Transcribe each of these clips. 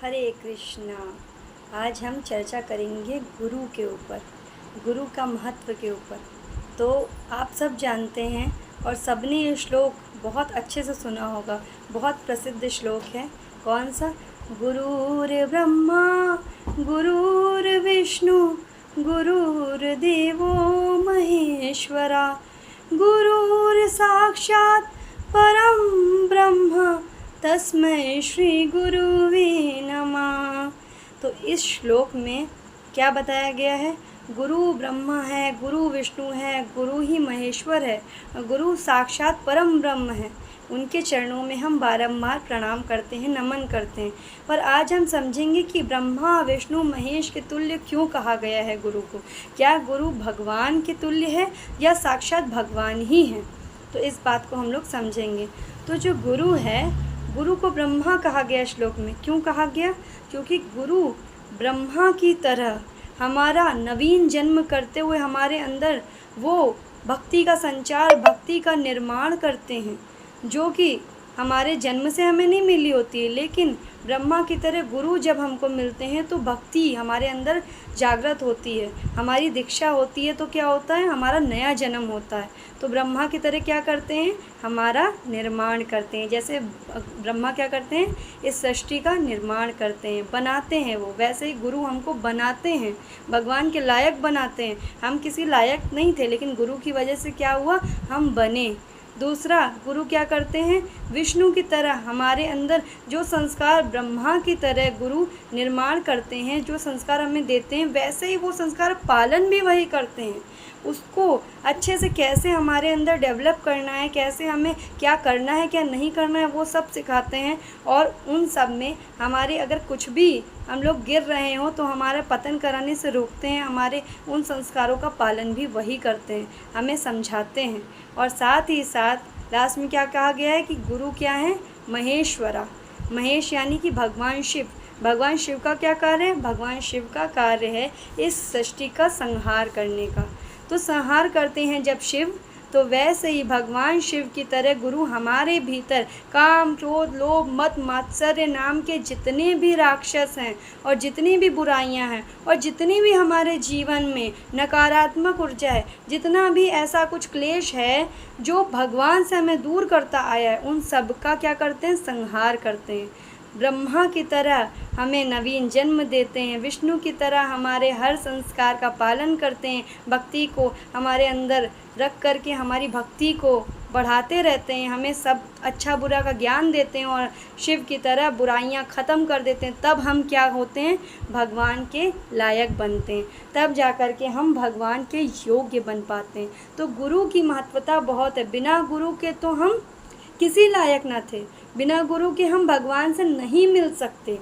हरे कृष्णा। आज हम चर्चा करेंगे गुरु के ऊपर, गुरु का महत्व के ऊपर। तो आप सब जानते हैं और सबने ये श्लोक बहुत अच्छे से सुना होगा, बहुत प्रसिद्ध श्लोक है। कौन सा? गुरुर्ब्रह्मा गुरुर्विष्णु गुरुर्देवो महेश्वरा गुरुर्साक्षात् परम ब्रह्म तस्मै श्री गुरुवे नमः। तो इस श्लोक में क्या बताया गया है? गुरु ब्रह्मा है, गुरु विष्णु है, गुरु ही महेश्वर है, गुरु साक्षात परम ब्रह्म है। उनके चरणों में हम बारंबार प्रणाम करते हैं, नमन करते हैं। पर आज हम समझेंगे कि ब्रह्मा विष्णु महेश के तुल्य क्यों कहा गया है गुरु को। क्या गुरु भगवान के तुल्य है या साक्षात भगवान ही है? तो इस बात को हम लोग समझेंगे। तो जो गुरु है, गुरु को ब्रह्मा कहा गया श्लोक में। क्यों कहा गया? क्योंकि गुरु ब्रह्मा की तरह हमारा नवीन जन्म करते हुए हमारे अंदर वो भक्ति का संचार, भक्ति का निर्माण करते हैं, जो कि हमारे जन्म से हमें नहीं मिली होती है। लेकिन ब्रह्मा की तरह गुरु जब हमको मिलते हैं तो भक्ति हमारे अंदर जागृत होती है, हमारी दीक्षा होती है। तो क्या होता है? हमारा नया जन्म होता है। तो ब्रह्मा की तरह क्या करते हैं? हमारा निर्माण करते हैं। जैसे ब्रह्मा क्या करते हैं? इस सृष्टि का निर्माण करते हैं, बनाते हैं वो। वैसे ही गुरु हमको बनाते हैं, भगवान के लायक बनाते हैं। हम किसी लायक नहीं थे, लेकिन गुरु की वजह से क्या हुआ? हम बने। दूसरा, गुरु क्या करते हैं? विष्णु की तरह हमारे अंदर जो संस्कार ब्रह्मा की तरह गुरु निर्माण करते हैं, जो संस्कार हमें देते हैं, वैसे ही वो संस्कार पालन भी वही करते हैं। उसको अच्छे से कैसे हमारे अंदर डेवलप करना है, कैसे हमें क्या करना है क्या नहीं करना है, वो सब सिखाते हैं। और उन सब में हमारे अगर कुछ भी हम लोग गिर रहे हो तो हमारा पतन कराने से रोकते हैं। हमारे उन संस्कारों का पालन भी वही करते हैं, हमें समझाते हैं। और साथ ही साथ लास्ट में क्या कहा गया है कि गुरु क्या है? महेश्वरा। महेश यानी कि भगवान शिव। भगवान शिव का क्या कार्य है? भगवान शिव का कार्य है इस सृष्टि का संहार करने का। तो संहार करते हैं जब शिव, तो वैसे ही भगवान शिव की तरह गुरु हमारे भीतर काम, क्रोध, लोभ, मत, मात्सर्य नाम के जितने भी राक्षस हैं और जितनी भी बुराइयां हैं और जितनी भी हमारे जीवन में नकारात्मक ऊर्जा है, जितना भी ऐसा कुछ क्लेश है जो भगवान से हमें दूर करता आया है, उन सब का क्या करते हैं? संहार करते हैं। ब्रह्मा की तरह हमें नवीन जन्म देते हैं, विष्णु की तरह हमारे हर संस्कार का पालन करते हैं, भक्ति को हमारे अंदर रख करके हमारी भक्ति को बढ़ाते रहते हैं, हमें सब अच्छा बुरा का ज्ञान देते हैं और शिव की तरह बुराइयां ख़त्म कर देते हैं। तब हम क्या होते हैं? भगवान के लायक बनते हैं। तब जा कर के हम भगवान के योग्य बन पाते हैं। तो गुरु की महत्वता बहुत है। बिना गुरु के तो हम किसी लायक न थे, बिना गुरु के हम भगवान से नहीं मिल सकते।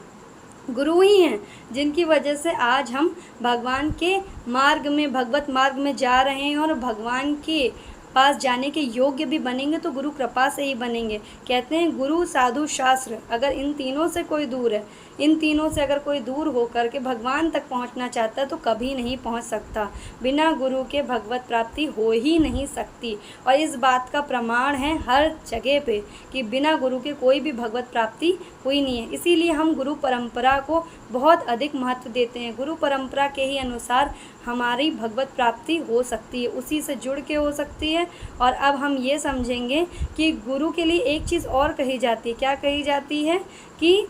गुरु ही हैं जिनकी वजह से आज हम भगवान के मार्ग में, भगवत मार्ग में जा रहे हैं और भगवान के पास जाने के योग्य भी बनेंगे तो गुरु कृपा से ही बनेंगे। कहते हैं गुरु, साधु, शास्त्र, अगर इन तीनों से कोई दूर है, इन तीनों से अगर कोई दूर हो करके भगवान तक पहुंचना चाहता है तो कभी नहीं पहुंच सकता। बिना गुरु के भगवत प्राप्ति हो ही नहीं सकती। और इस बात का प्रमाण है हर जगह पे कि बिना गुरु के कोई भी भगवत प्राप्ति हुई नहीं है। इसीलिए हम गुरु परंपरा को बहुत अधिक महत्व देते हैं। गुरु परंपरा के ही अनुसार हमारी भगवत प्राप्ति हो सकती है, उसी से जुड़ के हो सकती है। और अब हम ये समझेंगे कि गुरु के लिए एक चीज़ और कही जाती है। क्या कही जाती है? कि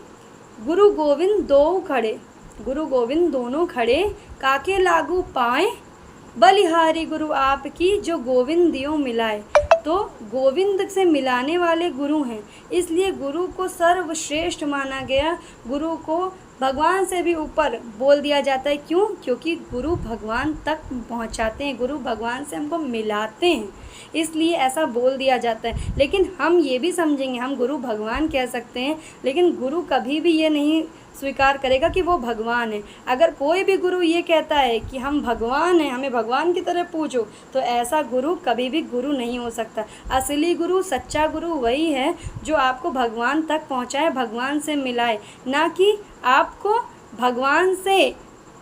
गुरु गोविंद दो खड़े, गुरु गोविंद दोनों खड़े, काके लागू पाए बलिहारी गुरु आपकी, जो गोविंद दियो मिलाए। तो गोविंद से मिलाने वाले गुरु हैं, इसलिए गुरु को सर्वश्रेष्ठ माना गया। गुरु को भगवान से भी ऊपर बोल दिया जाता है। क्यों? क्योंकि गुरु भगवान तक पहुंचाते हैं, गुरु भगवान से हमको मिलाते हैं, इसलिए ऐसा बोल दिया जाता है। लेकिन हम ये भी समझेंगे, हम गुरु भगवान कह सकते हैं, लेकिन गुरु कभी भी ये नहीं स्वीकार करेगा कि वो भगवान है। अगर कोई भी गुरु ये कहता है कि हम भगवान हैं, हमें भगवान की तरह पूजो, तो ऐसा गुरु कभी भी गुरु नहीं हो सकता। असली गुरु, सच्चा गुरु वही है जो आपको भगवान तक पहुंचाए, भगवान से मिलाए, ना कि आपको भगवान से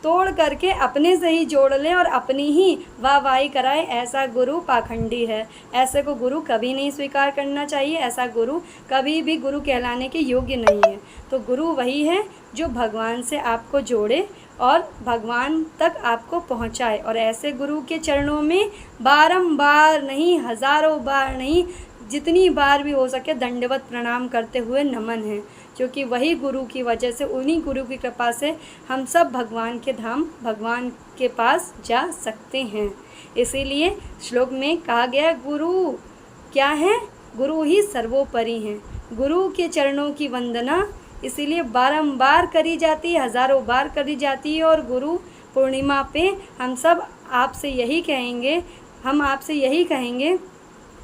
तोड़ करके अपने से ही जोड़ ले और अपनी ही वाहवाही कराए, ऐसा गुरु पाखंडी है। ऐसे को गुरु कभी नहीं स्वीकार करना चाहिए। ऐसा गुरु कभी भी गुरु कहलाने के योग्य नहीं है। तो गुरु वही है जो भगवान से आपको जोड़े और भगवान तक आपको पहुंचाए। और ऐसे गुरु के चरणों में बारंबार नहीं, हज़ारों बार नहीं, जितनी बार भी हो सके दंडवत प्रणाम करते हुए नमन है। क्योंकि वही गुरु की वजह से, उन्हीं गुरु की कृपा से हम सब भगवान के धाम, भगवान के पास जा सकते हैं। इसीलिए श्लोक में कहा गया, गुरु क्या है? गुरु ही सर्वोपरि हैं। गुरु के चरणों की वंदना इसीलिए बारंबार करी जाती है, हज़ारों बार करी जाती है। और गुरु पूर्णिमा पे हम सब आपसे यही कहेंगे, हम आपसे यही कहेंगे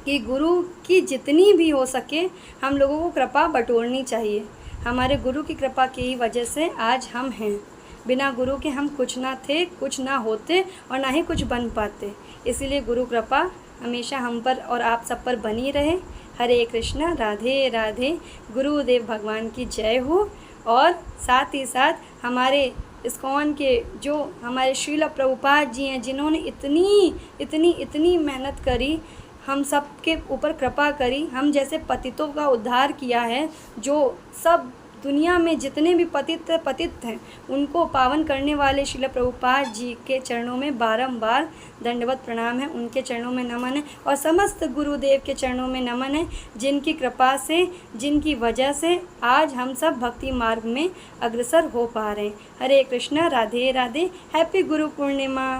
कि गुरु की जितनी भी हो सके हम लोगों को कृपा बटोरनी चाहिए। हमारे गुरु की कृपा की ही वजह से आज हम हैं। बिना गुरु के हम कुछ ना थे, कुछ ना होते और ना ही कुछ बन पाते। इसीलिए गुरु कृपा हमेशा हम पर और आप सब पर बनी रहे। हरे कृष्णा, राधे राधे। गुरुदेव भगवान की जय हो। और साथ ही साथ हमारे इस्कॉन के जो हमारे श्रील प्रभुपाद जी हैं, जिन्होंने इतनी इतनी इतनी मेहनत करी, हम सब के ऊपर कृपा करी, हम जैसे पतितों का उद्धार किया है, जो सब दुनिया में जितने भी पतित हैं उनको पावन करने वाले श्रील प्रभुपाद जी के चरणों में बारंबार दंडवत प्रणाम है। उनके चरणों में नमन है और समस्त गुरुदेव के चरणों में नमन है, जिनकी कृपा से, जिनकी वजह से आज हम सब भक्ति मार्ग में अग्रसर हो पा रहे हैं। हरे कृष्णा, राधे राधे। हैप्पी गुरु पूर्णिमा।